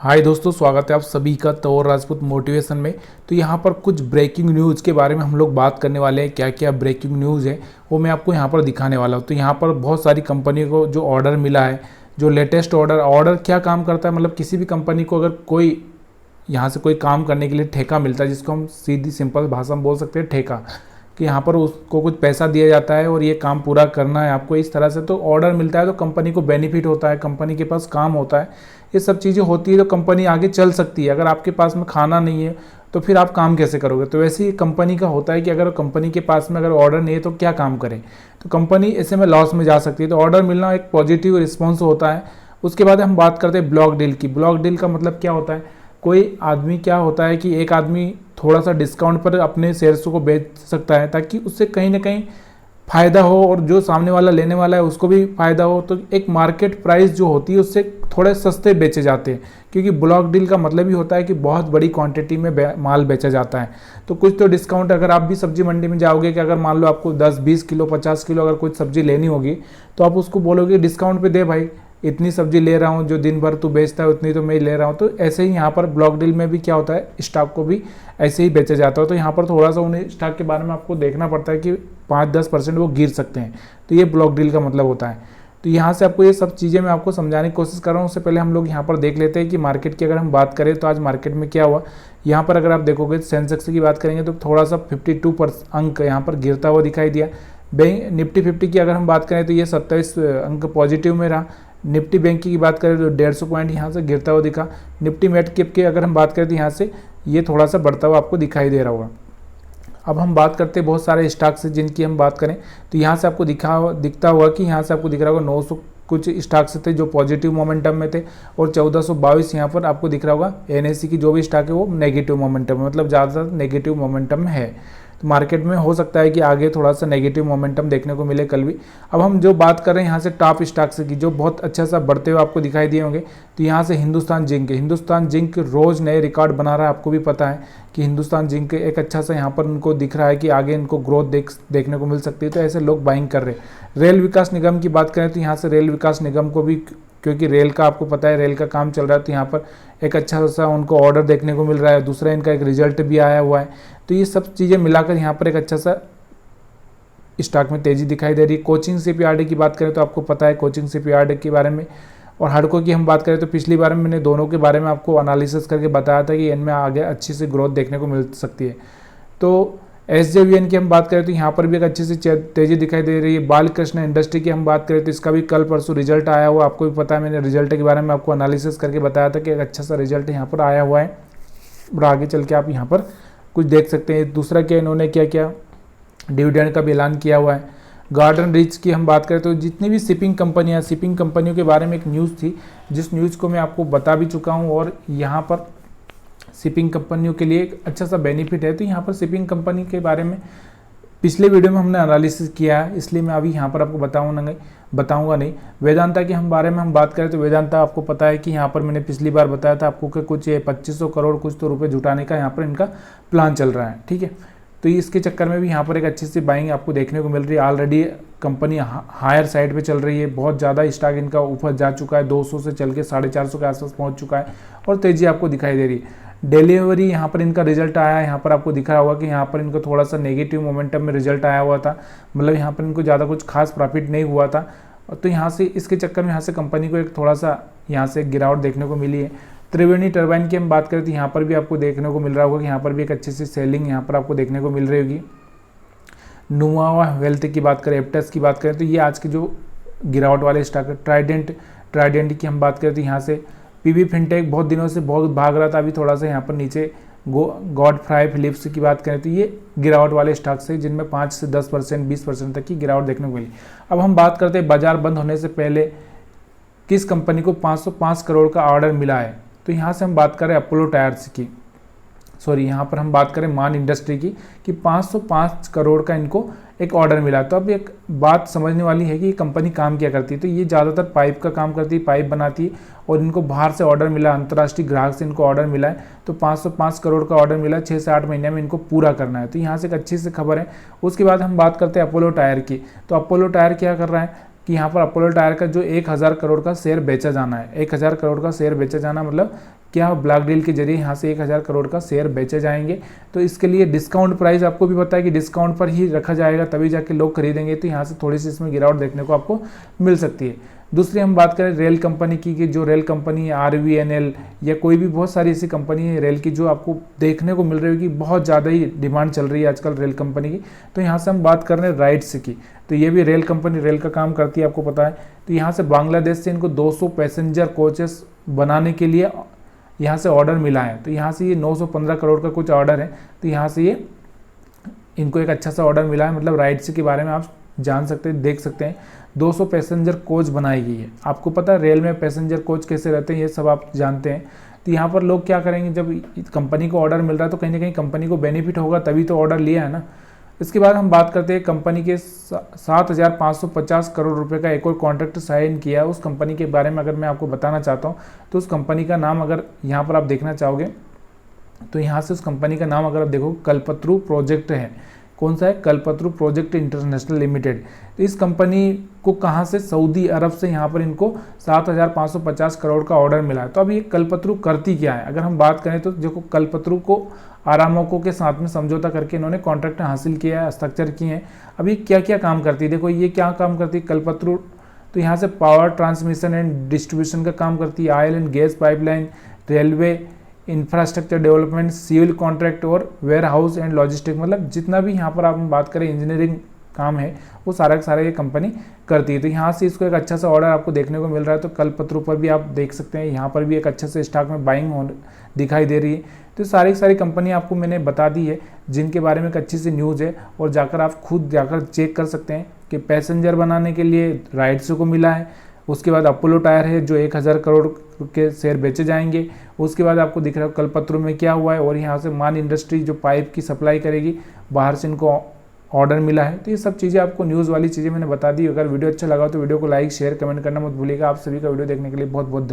हाय दोस्तों, स्वागत है आप सभी का तौर राजपूत मोटिवेशन में। तो यहाँ पर कुछ ब्रेकिंग न्यूज़ के बारे में हम लोग बात करने वाले हैं। क्या क्या ब्रेकिंग न्यूज़ है वो मैं आपको यहाँ पर दिखाने वाला हूँ। तो यहाँ पर बहुत सारी कंपनी को जो ऑर्डर मिला है, जो लेटेस्ट ऑर्डर क्या काम करता है, मतलब किसी भी कंपनी को अगर कोई यहाँ से कोई काम करने के लिए ठेका मिलता है, जिसको हम सीधी सिंपल भाषा में बोल सकते हैं ठेका, कि यहाँ पर उसको कुछ पैसा दिया जाता है और ये काम पूरा करना है आपको इस तरह से। तो ऑर्डर मिलता है तो कंपनी को बेनिफिट होता है, कंपनी के पास काम होता है, ये सब चीज़ें होती है तो कंपनी आगे चल सकती है। अगर आपके पास में खाना नहीं है तो फिर आप काम कैसे करोगे। तो वैसे ही कंपनी का होता है कि अगर कंपनी के पास में अगर ऑर्डर नहीं है तो क्या काम करे, तो कंपनी ऐसे में लॉस में जा सकती है। तो ऑर्डर मिलना एक पॉजिटिव रिस्पॉन्स होता है। उसके बाद हम बात करते हैं ब्लॉक डील की। ब्लॉक डील का मतलब क्या होता है, कोई आदमी क्या होता है कि एक आदमी थोड़ा सा डिस्काउंट पर अपने शेयर्स को बेच सकता है ताकि उससे कहीं ना कहीं फ़ायदा हो और जो सामने वाला लेने वाला है उसको भी फ़ायदा हो। तो एक मार्केट प्राइस जो होती है उससे थोड़े सस्ते बेचे जाते हैं, क्योंकि ब्लॉक डील का मतलब ही होता है कि बहुत बड़ी क्वांटिटी में माल बेचा जाता है। तो कुछ तो डिस्काउंट, अगर आप भी सब्जी मंडी में जाओगे कि अगर मान लो आपको 10-20 किलो 50 किलो अगर कुछ सब्जी लेनी होगी तो आप उसको बोलोगे डिस्काउंट पे दे भाई, इतनी सब्जी ले रहा हूँ, जो दिन भर तू बेचता है उतनी तो मैं ले रहा हूँ। तो ऐसे ही यहाँ पर ब्लॉक डील में भी क्या होता है, स्टॉक को भी ऐसे ही बेचा जाता है। तो यहाँ पर थोड़ा सा उन्हें स्टॉक के बारे में आपको देखना पड़ता है कि 5-10% वो गिर सकते हैं। तो ये ब्लॉक डील का मतलब होता है। तो यहाँ से आपको ये सब चीज़ें मैं आपको समझाने की कोशिश कर रहा हूँ। उससे पहले हम लोग यहाँ पर देख लेते हैं कि मार्केट की अगर हम बात करें तो आज मार्केट में क्या हुआ। यहाँ पर अगर आप देखोगे सेंसेक्स की बात करेंगे तो थोड़ा सा 52 अंक यहाँ पर गिरता हुआ दिखाई दिया। बैंक निफ्टी 50 की अगर हम बात करें तो ये 27 अंक पॉजिटिव में रहा। निफ्टी बैंक की बात करें तो 150 पॉइंट यहाँ से गिरता हुआ दिखा। निफ्टी मिड कैप की अगर हम बात करें तो यहाँ से ये थोड़ा सा बढ़ता हुआ आपको दिखाई दे रहा होगा। अब हम बात करते हैं बहुत सारे स्टॉक्स से जिनकी हम बात करें तो यहाँ से आपको दिखता होगा कि यहाँ से आपको दिख रहा होगा 900 कुछ स्टॉक्स थे जो पॉजिटिव मोमेंटम में थे और 1422 यहाँ पर आपको दिख रहा होगा एनएससी की जो भी स्टॉक है वो नेगेटिव मोमेंटम में, मतलब ज़्यादातर नेगेटिव मोमेंटम में है। तो मार्केट में हो सकता है कि आगे थोड़ा सा नेगेटिव मोमेंटम देखने को मिले कल भी। अब हम जो बात कर रहे हैं यहाँ से टॉप स्टॉक्स की जो बहुत अच्छा सा बढ़ते हुए आपको दिखाई दिए होंगे, तो यहाँ से हिंदुस्तान जिंक रोज़ नए रिकॉर्ड बना रहा है। आपको भी पता है कि हिंदुस्तान जिंक एक अच्छा सा यहाँ पर उनको दिख रहा है कि आगे इनको ग्रोथ देखने को मिल सकती है, तो ऐसे लोग बाइंग कर रहे हैं। रेल विकास निगम की बात करें तो यहाँ से रेल विकास निगम को भी, क्योंकि रेल का आपको पता है रेल का काम चल रहा है, तो यहाँ पर एक अच्छा सा उनको ऑर्डर देखने को मिल रहा है। दूसरा इनका एक रिजल्ट भी आया हुआ है। तो ये सब चीज़ें मिलाकर यहाँ पर एक अच्छा सा स्टॉक में तेज़ी दिखाई दे रही है। कोचिंग शिपयार्ड की बात करें तो आपको पता है कोचिंग शिपयार्ड के बारे में, और हडको की हम बात करें तो पिछली बार में मैंने दोनों के बारे में आपको एनालिसिस करके बताया था कि इनमें आगे अच्छी सी ग्रोथ देखने को मिल सकती है। तो एसजेवीएन की हम बात करें तो यहाँ पर भी एक अच्छी सी तेज़ी दिखाई दे रही है। बालकृष्ण इंडस्ट्री की हम बात करें तो इसका भी कल परसों रिजल्ट आया हुआ, आपको भी पता है, मैंने रिजल्ट के बारे में आपको एनालिसिस करके बताया था कि एक अच्छा सा रिजल्ट यहाँ पर आया हुआ है और आगे चल के आप यहाँ पर कुछ देख सकते हैं। दूसरा क्या इन्होंने क्या किया, डिविडेंड का भी ऐलान किया हुआ है। गार्डन रिच की हम बात करें तो जितनी भी शिपिंग कंपनियों के बारे में एक न्यूज़ थी, जिस न्यूज़ को मैं आपको बता भी चुका हूँ, और यहाँ पर शिपिंग कंपनियों के लिए एक अच्छा सा बेनिफिट है। तो यहाँ पर शिपिंग कंपनी के बारे में पिछले वीडियो में हमने एनालिसिस किया है, इसलिए मैं अभी यहाँ पर आपको बताऊंगा नहीं। वेदांता के बारे में हम बात करें तो वेदांता आपको पता है कि यहाँ पर मैंने पिछली बार बताया था आपको कि कुछ 2500 करोड़ कुछ तो रुपए जुटाने का यहाँ पर इनका प्लान चल रहा है, ठीक है। तो इसके चक्कर में भी यहाँ पर एक अच्छी सी बाइंग आपको देखने को मिल रही है। ऑलरेडी कंपनी हायर साइड पे चल रही है, बहुत ज़्यादा स्टॉक इनका ऊपर जा चुका है, 200 से चल के 450 के आसपास पहुँच चुका है और तेज़ी आपको दिखाई दे रही है। डिलीवरी यहाँ पर इनका रिजल्ट आया है, यहाँ पर आपको दिख रहा होगा कि यहाँ पर इनको थोड़ा सा नेगेटिव मोमेंटम में रिजल्ट आया हुआ था, मतलब यहाँ पर इनको ज़्यादा कुछ खास प्रॉफिट नहीं हुआ था। तो यहाँ से इसके चक्कर में यहाँ से कंपनी को एक थोड़ा सा यहाँ से गिरावट देखने को मिली है। त्रिवेणी टर्बाइन की हम बात करें तो यहाँ पर भी आपको देखने को मिल रहा होगा कि यहाँ पर भी एक अच्छी सी सेलिंग यहाँ पर आपको देखने को मिल रही होगी। नुवावा हेल्थ की बात करें, एप्टेस की बात करें तो ये आज के जो गिरावट वाले स्टॉक है। ट्राइडेंट की हम बात करें तो यहाँ से पीवी फिनटेक बहुत दिनों से बहुत भाग रहा था, अभी थोड़ा सा यहाँ पर नीचे गॉडफ्राई फिलिप्स की बात करें तो ये गिरावट वाले स्टॉक्स है जिनमें 5 से 10% 20% तक की गिरावट देखने को मिली। अब हम बात करते हैं बाजार बंद होने से पहले किस कंपनी को 505 करोड़ का ऑर्डर मिला है। तो यहाँ से हम बात करें अपोलो टायर्स की, यहाँ पर हम बात करें मान इंडस्ट्री की कि 505 करोड़ का इनको एक ऑर्डर मिला। तो अब एक बात समझने वाली है कि ये कंपनी काम क्या करती है। तो ये ज़्यादातर पाइप का काम करती है, पाइप बनाती है और इनको बाहर से ऑर्डर मिला, अंतर्राष्ट्रीय ग्राहक से इनको ऑर्डर मिला है। तो 505 करोड़ का ऑर्डर मिला, 6 से 8 महीने में इनको पूरा करना है। तो यहाँ से एक अच्छी सी खबर है। उसके बाद हम बात करते हैं अपोलो टायर की। तो अपोलो टायर क्या कर रहा है कि यहाँ पर अपोलो टायर का जो 1000 करोड़ का शेयर बेचा जाना है, 1000 करोड़ का शेयर बेचा जाना मतलब क्या ब्लैक डील के जरिए यहाँ से 1000 करोड़ का शेयर बेचे जाएंगे। तो इसके लिए डिस्काउंट प्राइस आपको भी पता है कि डिस्काउंट पर ही रखा जाएगा, तभी जाके लोग खरीदेंगे। तो यहाँ से थोड़ी सी इसमें गिरावट देखने को आपको मिल सकती है। दूसरी हम बात करें रेल कंपनी की, कि जो रेल कंपनी है RVNL या कोई भी बहुत सारी ऐसी कंपनी है रेल की जो आपको देखने को मिल रही है कि बहुत ज़्यादा ही डिमांड चल रही है आजकल रेल कंपनी की। तो यहाँ से हम बात कर रहे हैं राइट्स की, तो ये भी रेल कंपनी रेल का काम करती है, आपको पता है। तो यहाँ से बांग्लादेश से इनको 200 पैसेंजर कोचेस बनाने के लिए यहाँ से ऑर्डर मिला है। तो यहाँ से ये 915 करोड़ का कुछ ऑर्डर है। तो यहाँ से ये इनको एक अच्छा सा ऑर्डर मिला है, मतलब राइट्स के बारे में आप जान सकते हैं, देख सकते हैं। 200 पैसेंजर कोच बनाई गई है। आपको पता है रेल में पैसेंजर कोच कैसे रहते हैं, ये सब आप जानते हैं। तो यहाँ पर लोग क्या करेंगे, जब कंपनी को ऑर्डर मिल रहा है तो कहीं ना कहीं कंपनी को बेनिफिट होगा, तभी तो ऑर्डर लिया है ना। इसके बाद हम बात करते हैं कंपनी के 7550 करोड़ रुपए का एक और कॉन्ट्रैक्ट साइन किया। उस कंपनी के बारे में अगर मैं आपको बताना चाहता हूँ तो उस कंपनी का नाम अगर यहाँ पर आप देखना चाहोगे तो यहाँ से उस कंपनी का नाम अगर आप देखो कल्पतरू प्रोजेक्ट है। कौन सा है? Kalpataru project international limited. तो इस कंपनी को कहाँ से? सऊदी अरब से यहाँ पर इनको 7550 करोड़ का ऑर्डर मिला है। तो अब ये कल्पतरू करती क्या है? अगर हम बात करें तो देखो कल्पतरू को आरामको के साथ में समझौता करके इन्होंने कॉन्ट्रैक्ट हासिल किया है, हस्ताक्षर किए हैं। अब ये क्या क्या काम करती है? देखो ये क्या काम करती है कल्पतरू, तो यहाँ से पावर ट्रांसमिशन एंड डिस्ट्रीब्यूशन का काम करती है, oil and gas pipeline, railway infrastructure development, civil contract और वेयर हाउस एंड लॉजिस्टिक, मतलब जितना भी यहाँ पर आप बात करें इंजीनियरिंग काम है वो सारा का सारा ये कंपनी करती है। तो यहाँ से इसको एक अच्छा सा ऑर्डर आपको देखने को मिल रहा है। तो कल्पतरू पर भी आप देख सकते हैं, यहाँ पर भी एक अच्छे से स्टॉक में बाइंग दिखाई दे रही है। तो सारी सारी कंपनी आपको मैंने बता दी है जिनके बारे में एक अच्छी सी न्यूज़ है, और जाकर आप खुद जाकर चेक कर सकते हैं कि पैसेंजर बनाने के लिए राइट्स को मिला है। उसके बाद अपोलो टायर है जो 1000 करोड़ के शेयर बेचे जाएंगे। उसके बाद आपको दिख रहा है कल्पतरू में क्या हुआ है, और यहाँ से मान इंडस्ट्री जो पाइप की सप्लाई करेगी बाहर से इनको ऑर्डर मिला है। तो ये सब चीज़ें आपको न्यूज़ वाली चीज़ें मैंने बता दी। अगर वीडियो अच्छा लगा तो वीडियो को लाइक शेयर कमेंट करना मत भूलिएगा। आप सभी का वीडियो देखने के लिए बहुत बहुत धन्यवाद।